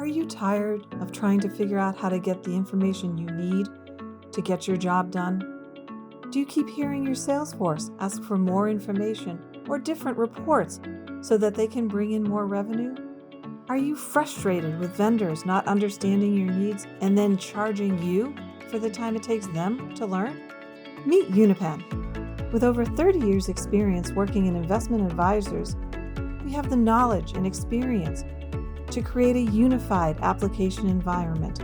Are you tired of trying to figure out how to get the information you need to get your job done? Do you keep hearing your sales force ask for more information or different reports so that they can bring in more revenue? Are you frustrated with vendors not understanding your needs and then charging you for the time it takes them to learn? Meet UNAPEN. With over 30 years' experience working in investment advisors, we have the knowledge and experience to create a unified application environment.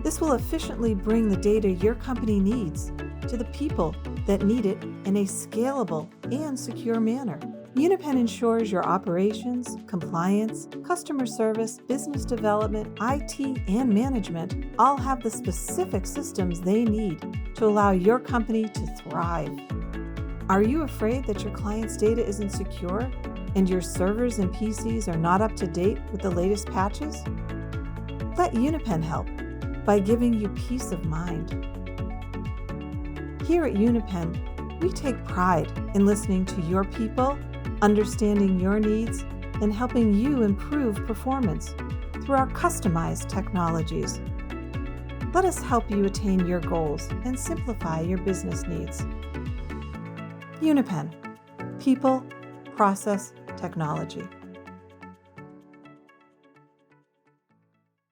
This will efficiently bring the data your company needs to the people that need it in a scalable and secure manner. UNAPEN ensures your operations, compliance, customer service, business development, IT, and management all have the specific systems they need to allow your company to thrive. Are you afraid that your client's data isn't secure and your servers and PCs are not up to date with the latest patches? Let UNAPEN help by giving you peace of mind. Here at UNAPEN, we take pride in listening to your people, understanding your needs, and helping you improve performance through our customized technologies. Let us help you attain your goals and simplify your business needs. UNAPEN, people, process, technology.